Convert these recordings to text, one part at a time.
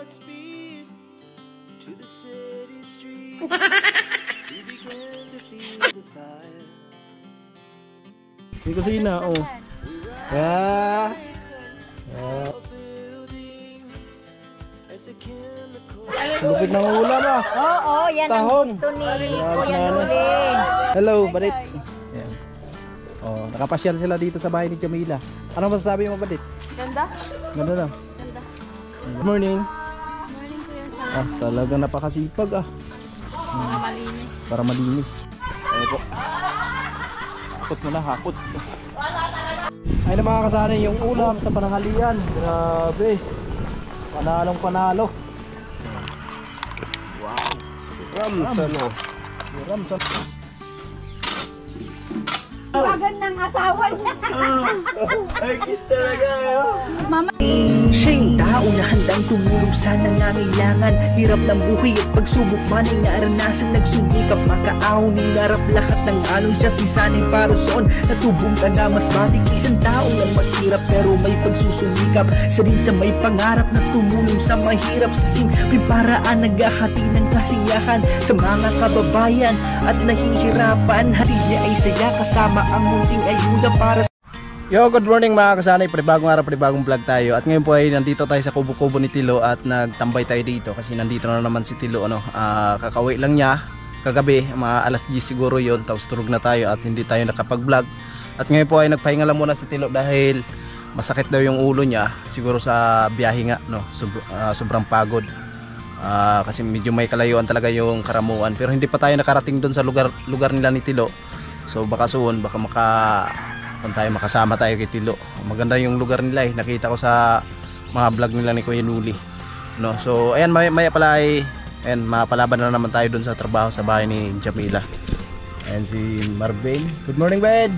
Godspeed to the city streets. We began to feel the fire. May kusina, oh. Ah. Lupit ng ulam, ah. Oo, yan Tahong. ang gusto ni Kuya Nuling. Hello, Badit. Yan. Oh, nakapasyal sila dito sa bahay ni Jamila. Ano masasabi mo, Badit? Ganda? Ganda lang. Ganda. Good morning. Morning Kuya Sam. Ah, talagang napakasipag, ah. Para malinis. Para malinis. Ayun po. Hakot mo na, hakot. Ayun na mga kasana yung ulam sa pananghalian. Grabe. Panalong panalo. Wow. Ramsan, oh. Ramsan. Tawagan ng asawa niya. Ay, kiss talaga, Mama. Siya yung tao na handang tumulong sa nangangailangan. Hirap ng buhay at pagsubok man ay naranasan. Nagsumikap makaaw, ningarap lahat ng alon siya. Sisanay para soon, natubong ka na mas matig. Isang tao na mahirap pero may pagsusumikap. Sa rin sa may pangarap na tumulong sa mahirap. Sa simpleng paraan naghahati ng kasiyahan sa mga kababayan at nahihirapan. Hati niya ay saya kasama ang munting ayuda para sa... Yo, good morning mga kasanay. Panibagong araw, panibagong vlog tayo. At ngayon po ay nandito tayo sa kubo-kubo ni Tilo at nagtambay tayo dito kasi nandito na naman si Tilo, ano. Kakauwi lang niya kagabi, mga alas 10 siguro yon. Tapos tulog na tayo at hindi tayo nakapag-vlog. At ngayon po ay nagpahinga lang muna si Tilo dahil masakit daw yung ulo niya, siguro sa biyahe nga, no. Sobrang pagod. Kasi medyo may kalayuan talaga yung Karamuan. Pero hindi pa tayo nakarating doon sa lugar nila ni Tilo. So baka soon, baka makasama tayo kay Tilo. Maganda yung lugar nila, eh. Nakita ko sa mga vlog nila ni Kuya Nuli, no? So ayan, maya pala ay ayan, mapalaban na naman tayo dun sa trabaho sa bahay ni Jamila. Ayan si Marvin. Good morning, Ben.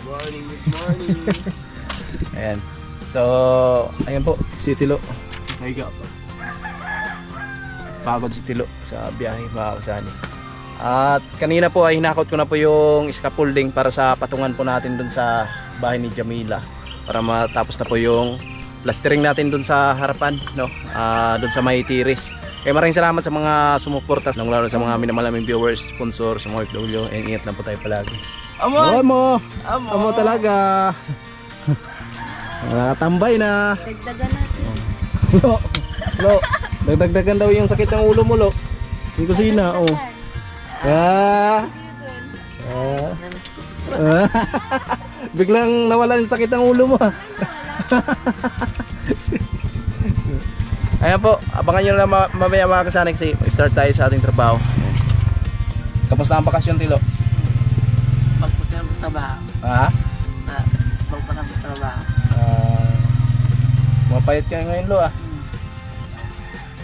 Good morning, good morning. Ayan. So ayan po si Tilo. Nahiga pa. Pagod si Tilo sa biyahe, mga kasani. At kanina po ay hinakot ko na po yung scaffolding para sa patungan po natin dun sa bahay ni Jamila para matapos na po yung plastering natin dun sa harapan, no, dun sa may tiris. Kaya maraming salamat sa mga sumuporta, lalo sa mga minamalaming viewers, sponsor, sa mga OFW. Ingat lang po tayo palagi. Amo talaga. Nakatambay na. Dagdagan natin. Lo, dagdagan daw yung sakit ng ulo mo, Lo. Yung kusina, oh. Biglang nawala yung sakit ng ulo mo. Ayan po, abangan nyo lang mamaya mga kasanay kasi start tayo sa ating trabaho. Kamusta ang bakasyon, Tilo? Magpagtrabaho. Ha? Magpagtrabaho. Mapayat ka ngayon, Lo, ah.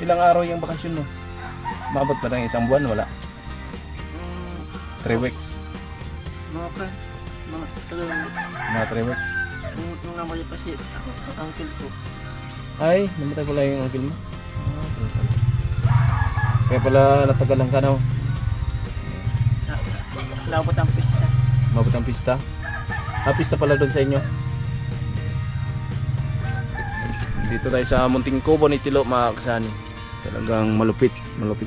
Ilang araw yung bakasyon mo? Maabot pa ng isang buwan, wala? 3 weeks. Mga 3 weeks. Nung namatay pa si uncle ko. Ay, namatay pala yung uncle mo. Kaya pala natagalan ka, no? Labot ang pista. Mabot ang pista? Pista pala doon sa inyo. Dito tayo sa munting kubo ni Tilo, mga kasani. Talagang malupit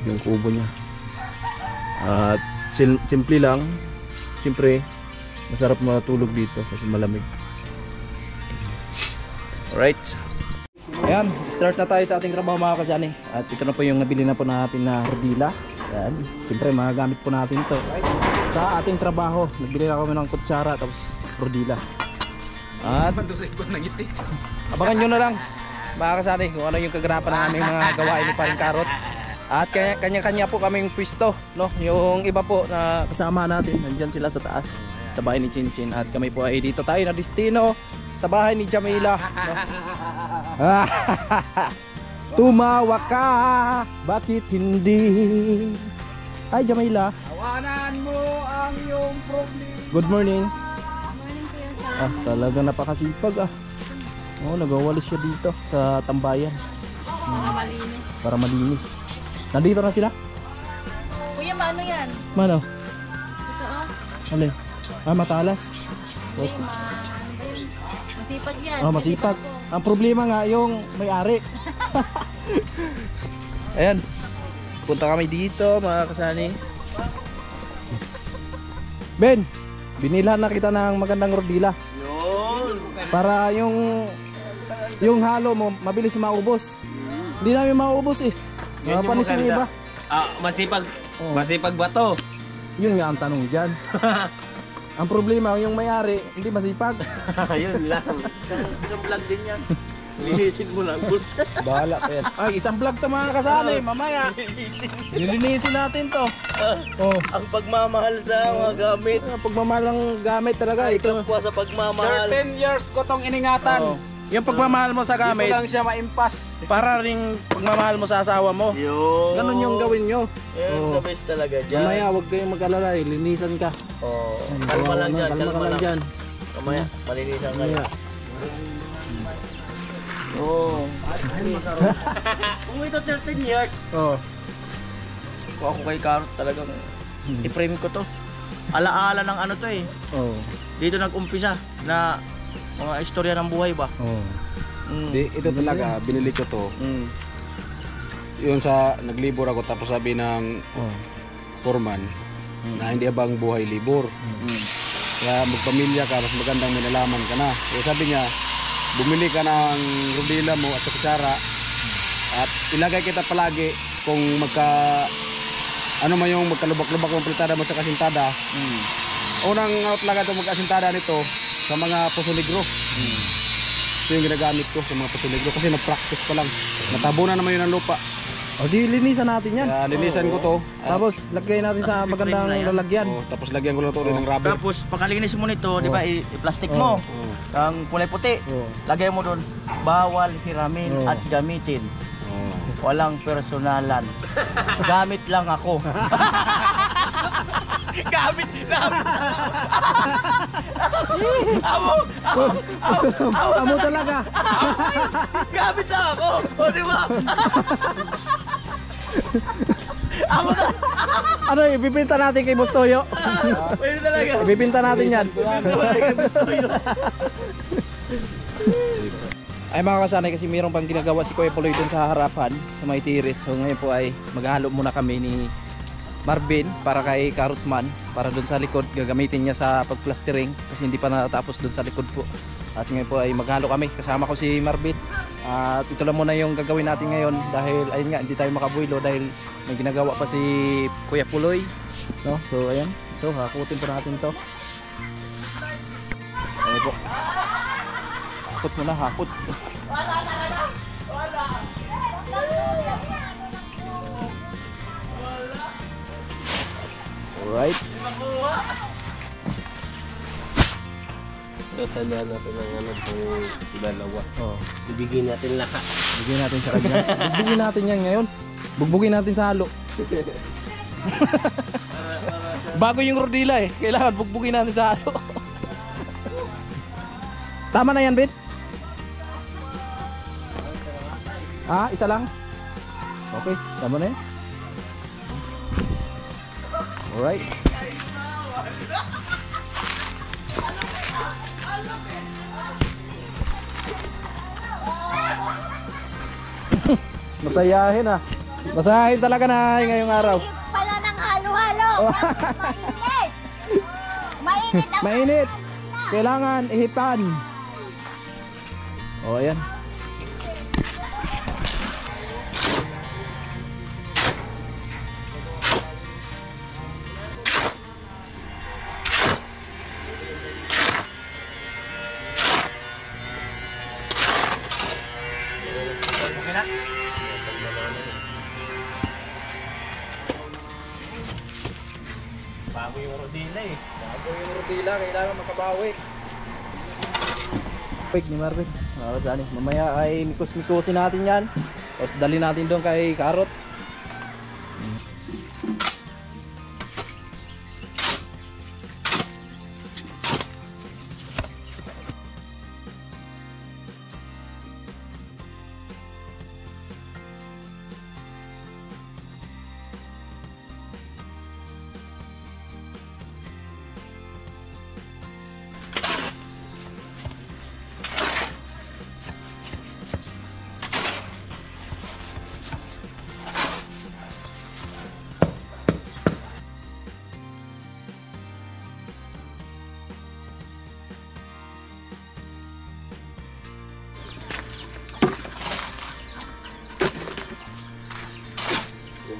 yung kubo niya. At simple lang. Siyempre, masarap matulog dito kasi malamig. Alright. Ayan, start na tayo sa ating trabaho, mga kasani. At ito na po yung nabili na po natin na hordila. Ayan, siyempre magagamit po natin ito sa ating trabaho. Nagbili na kami ng kutsara tapos hordila. At abangan nyo na lang, mga kasani, kung ano yung kaganapan ng aming mga gawain ni Paring Karot. At kanya-kanya po kaming pwesto, no? Yung iba po na kasama natin, nandiyan sila sa taas, sa bahay ni Chinchin. At kami po ay dito tayo na destino sa bahay ni Jamila, no? Tumawa ka, bakit hindi? Ay, Jamila. Tawanan mo ang iyong problema. Good morning. Morning Kuya Sam. Talagang napakasipag, ah. Oh, nagawalis siya dito sa tambayan. Para malinis. Para malinis. Nandito na sila? Kuya, maano yan? Mano? Ito oh. Alin? Matalas. Okay. Masipag yan. Masipag. Ang problema nga yung may-ari. Ayan. Punta kami dito mga kasani. Ben, binilhan na kita ng magandang rodila. Para yung halo mo mabilis maubos. Hindi namin maubos eh. Yun yung Panis yung iba. Masipag, Oh. masipag ba to? Yun nga ang tanong dyan. Ang problema yung may-ari hindi masipag. Yun lang. Isang vlog din yan. Linisin mo lang. Bahala pa yan. Ay, isang vlog to mga kasali. Mamaya. Lilinisin natin to. Oh. Ang pagmamahal sa mga gamit. Pagmamahal ng gamit talaga. Ito. Kapwa sa pagmamahal. 13 years ko tong iningatan. Oh. Yung pagmamahal mo sa Dito gamit, lang siya maimpas. para ring pagmamahal mo sa asawa mo. Yun. Ganon yung gawin nyo. Yun, Oh. the best talaga dyan. Mamaya, huwag kayong mag-alala. Linisan ka. Oh. Kalma lang dyan. Kalma ka lang dyan. Mamaya, malinisan kayo. Mamaya. Oo. Kung ito 13 years, Oh. kung ako kay Karot talagang i-frame ko to. Alaala ng ano to eh. Oh. Dito nag-umpisa na mga istorya ng buhay ba? Oh. Di, ito talaga, binili ko to. Mm. Yun sa, naglibor ako tapos sabi ng Oh. foreman na hindi abang buhay libor. Mm. Kaya magpamilya ka, mas magandang may nalaman ka na. Kaya sabi niya, bumili ka ng rodila mo at sa kutsara at ilagay kita palagi kung ano man yung magkalubak-lubak yung plitada mo sa kasintada. Unang outlaga ito magkasintada nito sa mga Poso Negro. Ito yung ginagamit ko sa mga Poso Negro kasi na-practice pa lang. Natabunan naman yun ang lupa. O di linisan natin yan. Kaya linisan ko to. Tapos lagay natin sa magandang lalagyan. Tapos lagyan ko lang to ng rubber. Tapos pagkalinis mo nito, di ba, i-plastic mo. Ang kulay puti. Oh. Lagay mo doon, bawal hiramin Oh. at gamitin. Walang personalan. Gamit lang ako. gamit. Amo talaga. Gamit lang ako. O, di ba? Ano, ibibinta natin kay Boss Toyo. Pwede talaga. Ibibinta natin yan. Ay mga kasanay, kasi mayroon pang ginagawa si Kuya Puloy dun sa harapan sa may tiris. So ngayon po ay maghalo muna kami ni Marvin para kay Karotman, para dun sa likod gagamitin niya sa pagplastering kasi hindi pa natapos dun sa likod po. At ngayon po ay maghalo kami, kasama ko si Marvin. At ito lang muna yung gagawin natin ngayon dahil ayun nga, hindi tayo makabuilo dahil may ginagawa pa si Kuya Puloy, no? So ayan, so hakutin po natin to. Ayan po. Hakot mo na, hakot. Alright. Tatandaan natin ang ano itong dalawa. Oh, Ibigin natin lahat. bigyan natin sa kanya. Bugbugin natin yan ngayon. Bugbugin natin sa halo. Bago yung rodila eh. Kailangan bugbugin natin sa halo. Tama na yan, Ben? Ah, isa lang? Okay, tama na yan. Alright. Masayahin ah. Masayahin talaga na ngayong araw. Pala ng halo-halo. Mainit. Mainit ang Mainit. Kailangan ihipan. O, ayan. Bago yung rodila eh. Bago yung rodila, kailangan makabawi. Pig ni Marvin. Saan eh. Mamaya ay mikos-mikosin natin yan. Tapos dali natin doon kay Karot.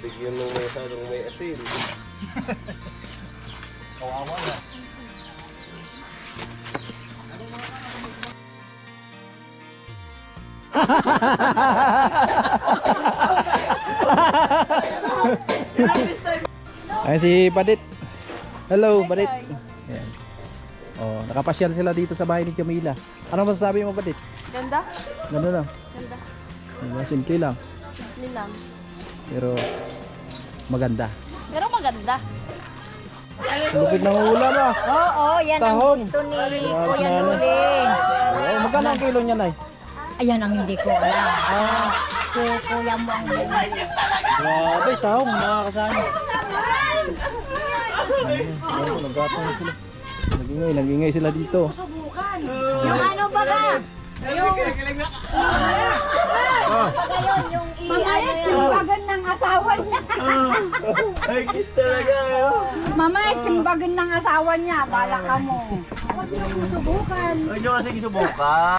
Tubig yun nung may asin. Kawawa na. Ay si Badit. Hello, Badit. Ayan. Oh, nakapasyal sila dito sa bahay ni Jamila. Ano masasabi mo, Badit? Ganda? Ganda lang. Ganda. Simple lang. Simple lang. Pero maganda. Pero maganda. Lupit ng ulam ah. Oo, yan Tahong. ang gusto ni Grabe Kuya na, ano? Lulin. Oh, magkano ang kilo niya, Nay? Ayan ang hindi ko alam. Kuya mo ang bumili. Grabe, tahong mga kasama. Naggatong na sila. Nag-ingay sila dito. Yung ano ba ka? Yung mamaya simbagan ng asawa niya. Ay, kiss talaga. Mamaya simbagan ng asawa niya. Bala ka mo. Huwag niyo po subukan. Huwag nyo kasi subukan.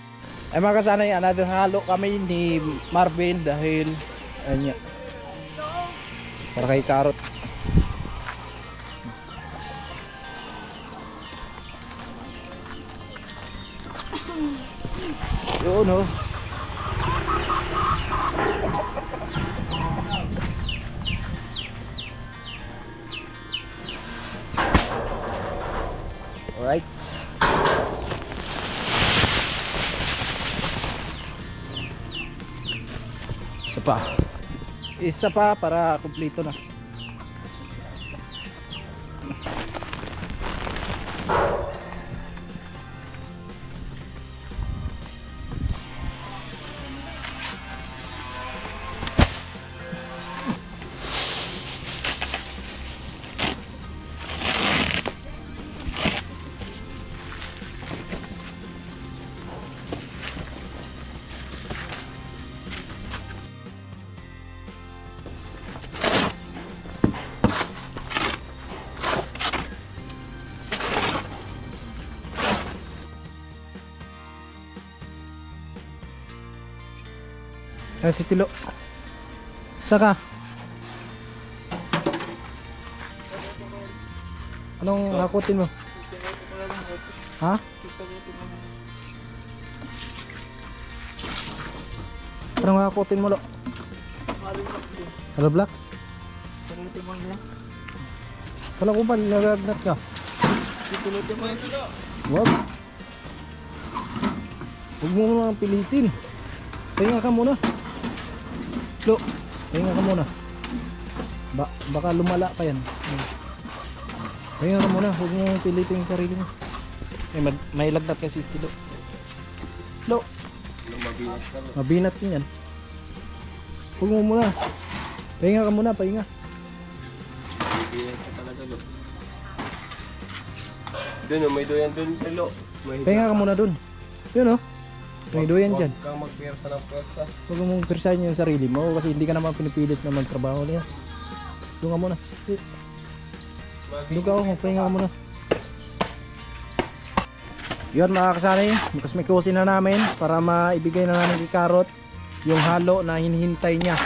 Ay mga kasanay, another halo kami ni Marvin dahil anya para kay Karot. Yun oh. Alright. Isa pa para kumpleto na. Si Tilo. Saka. Anong hakutin mo? Ha? Anong hakutin mo, Lo? Hello, Blacks? Kala ko ba nagagnat ka? Wag. Huwag mo naman pilitin. Pahinga ka muna. Lo, pahinga ka muna. Baka lumala pa yan. Pahinga ka muna. Huwag mo pilitin yung sarili mo. May lagnat kasi si Lo. Lo. Mabinat din yan. Huwag mo muna. Pahinga ka muna, pahinga. Doon, may doyan doon, Lo. Pahinga ka muna dun. Yun oh. May doyan dyan. Huwag kang magpwersa ng pwersa. Huwag mong persahin yung sarili mo kasi hindi ka naman pinipilit na magtrabaho niya. Doon ka muna. Doon ka ako, pahinga ka muna. Yun mga kasanay, bukas may kusin na namin para maibigay na namin kay Karot yung halo na hinihintay niya.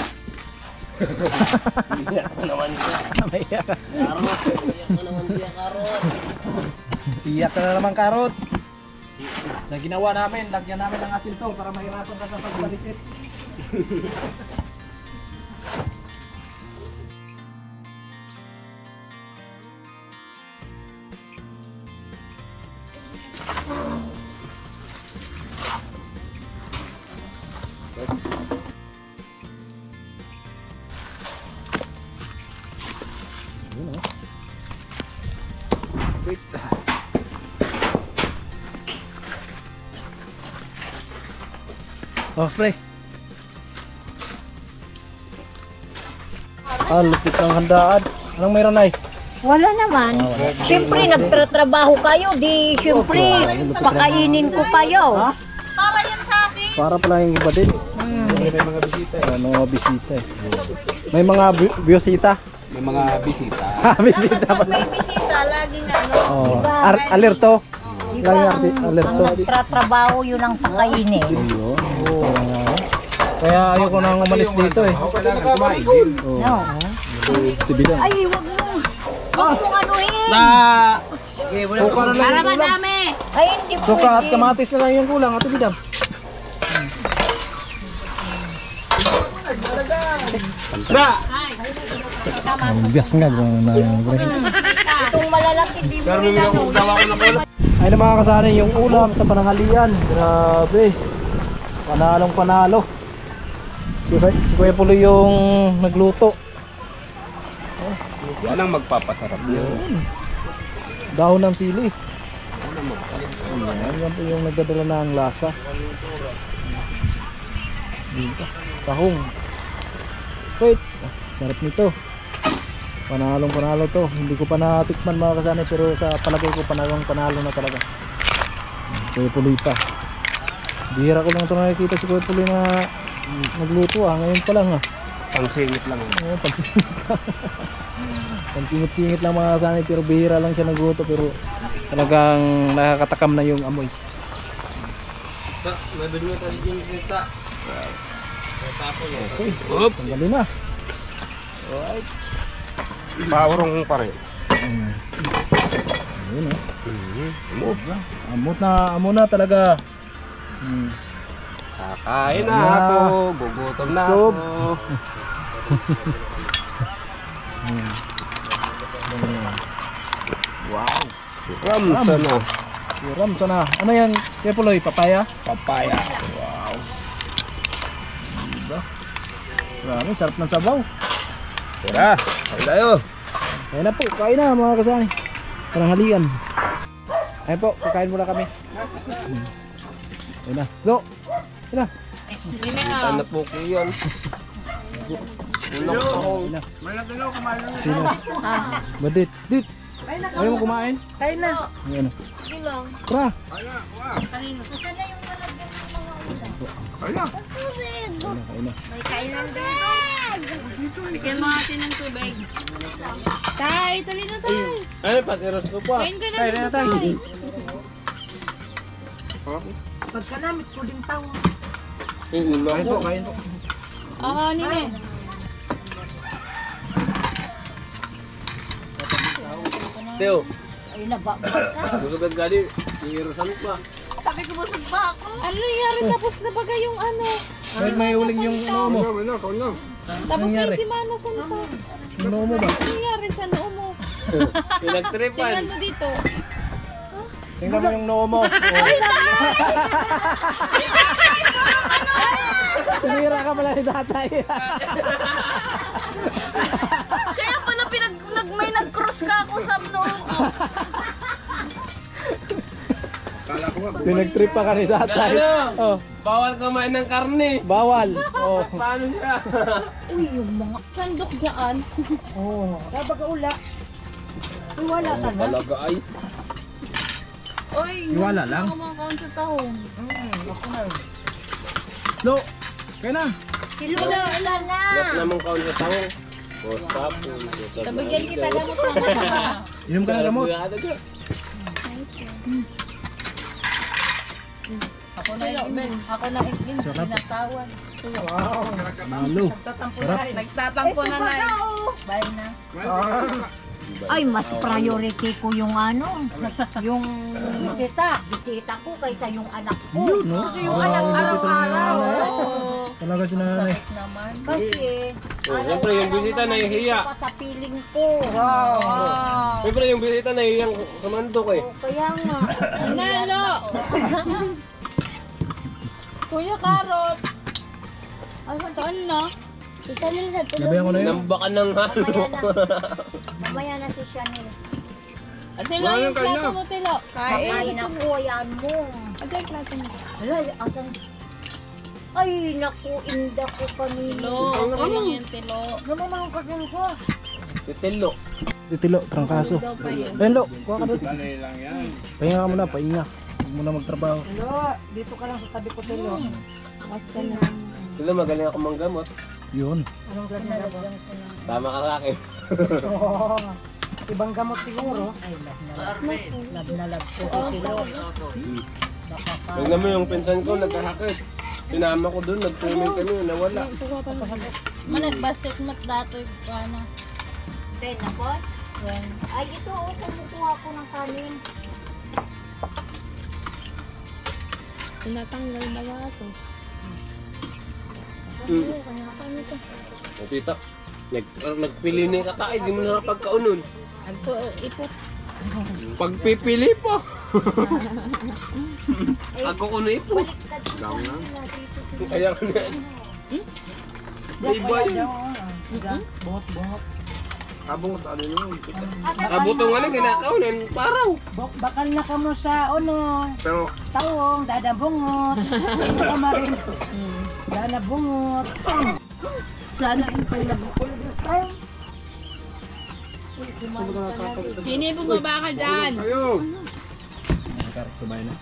Iyak ka naman siya. Iyak ka. Karot. Iyak ka naman siya, Karot. Iyak ka na naman, Karot. Sa ginawa namin, lagyan namin ng asin to para mahirapan ka sa pagbalikit. Wait. Oh, pre. Lupit ang handaan. Anong meron ay? Wala naman. Siyempre, nagtratrabaho kayo. Di, siyempre, pakainin ko kayo. Ha? Para yan sa akin. Para pala yung iba din. May mga bisita eh. May mga bisita eh. May mga biosita. May mga bisita. Bisita Pag pala. may bisita, laging ano. Oh. Alerto. Lagi alerto. Ang nagtratrabaho yun ang pakainin. Ayun. Kaya ayoko nang umalis dito eh. Kailangan kumain din. No. Tibidang. Ay, wag mo. Wag mong anuhin. Suka na lang Para yung kulang. madami. Ay, hindi Suka at pwede. kamatis na lang yung kulang. Ate Bidang. Bigas nga. Itong malalaki, di mo ilang. Ay na mga kasani yung ulam sa pananghalian. Grabe. Panalong panalo. Si Kuya Pulo yung nagluto. Yan ang magpapasarap yun. Dahon ng sili. Yan po yung nagdadala ng lasa. Dito. Tahong. Wait. Sarap nito. Panalong panalo to. Hindi ko pa natikman mga kasani pero sa palagay ko panalong panalo na talaga. Kuya Puloy pa. Bihira ko lang ito nakikita si Kuya Puloy na nagluto ngayon pa lang Pangsingit lang. Pansingit pansingit-singit lang mga kasani pero bihira lang siya nagluto pero talagang nakakatakam na yung amoy. Nabili mo tayo yung kita. Okay, tanggalin na. Alright. Paurong pa rin. Ayun Amot na talaga. Kakain na ako. Gugutom na Sob. ako. Wow. Ramsa na. Siram sana. Ano yan? Kuya Puloy, papaya? Papaya. Grabe, sarap ng sabaw. Tara, kain tayo. Kaya na po, kain na mga kasani. Pananghalian. Ayun po, kakain muna kami. Ayun na. Go! Ayun na. Ano po kayo yan? Tulog ako. Sino? Badit. Dit! Ayaw mo kumain? Kain na. Ayun na. Sige lang. Tara! Kanino? Ayun na. May kainan din. Bigyan mo natin ng tubig. Tay, tuloy na tayo. Ano, patiros ko pa. Kain ka na. Kain na tayo. Pagka namin, puding tao. Kain po, kain po. Oo, nini. Teo, Ay, nababag ka. busugad gali. Iirusan pa. Sabi ko busog pa ako. Ano nangyari? Tapos na baga yung ano. Kahit may uling yung noo mo. Tapos na yung Semana Santa. Yung noo mo ba? Ano nangyari sa noo mo? Pinagtripan. Tingnan mo dito. Tingnan mo yung noo mo. Tinira ka pala ni tatay. Kaya pala may nag-cross ka ako sa noo ko. Pinagtrip pa ka ni tatay. Oh, Bawal kumain ng karne. bawal. Oh. Paano siya? Uy, yung mga sandok dyan. Oh. Kapag ula. Ay, wala ka na. Talaga ay. Uy, Iwala lang. Ako mga sa tahong. Lo, kaya na. Kilula na. Last namang kaon sa taho. Posapon. Tabigyan kita gamot mga. Inom ka ng gamot. Ako na yung binatawan. Malo. Sarap. Nagtatampo na na. Bye na. Ay, mas priority ko yung ano, yung bisita ko kaysa yung anak ko. Yun, no? Kasi yung anak araw-araw. Talaga si nanay. Kasi, Siyempre yung bisita nahihiya. pa sa piling ko. Siyempre yung bisita nahihiyang kamandok eh. Kaya nga. Nalo! Kuya Karot! Saan na? Nabayan ko na yun. Nambakan ng halo. Mamaya na si Chanel. At Tilo yung plato mo, Tilo. Kakain ako, yan mo. At yung plato mo. Hala, asan? Ay, naku, inda ko kanina. Okay lang yan, Tilo. Naman ang kasin ko. Titilo. Titilo, trangkaso. Daw pa yun. Ayun, Lo, kuha ka doon. Pahinga ka muna, pahinga. Huwag mo na magtrabaho. Hello, dito ka lang sa tabi ko, Tilo. Basta na. Sila magaling ako manggamot. Yun. Anong ganda ba? Tama ka sa akin. Oo. Ibang gamot siguro. Ay, love na love ko. Tilo. Tignan mo yung pinsan ko, nagkahakit. Sinama ko doon, nag-swimming kami, nawala. Managbasit mat dato yung ano. 10 na po? Ay, ito oh, kumukuha ko ng kanin. Tinatanggal na nga ito. O tita, nagpili ni katay, di mo na pagkaunon. Ipot. Pagpipili pa. Ako kuno ipot. Lang na. Kaya ko na. Iba yun. Abot ano yun? Abot ang aling kinakaunan, paraw. Bakal na kamo sa ono. Pero Tawong, dadabungot. Ito ka marin. Dadabungot. Sana ang paglabukol. Hindi bumaba ka dyan. ayun. Kumain na.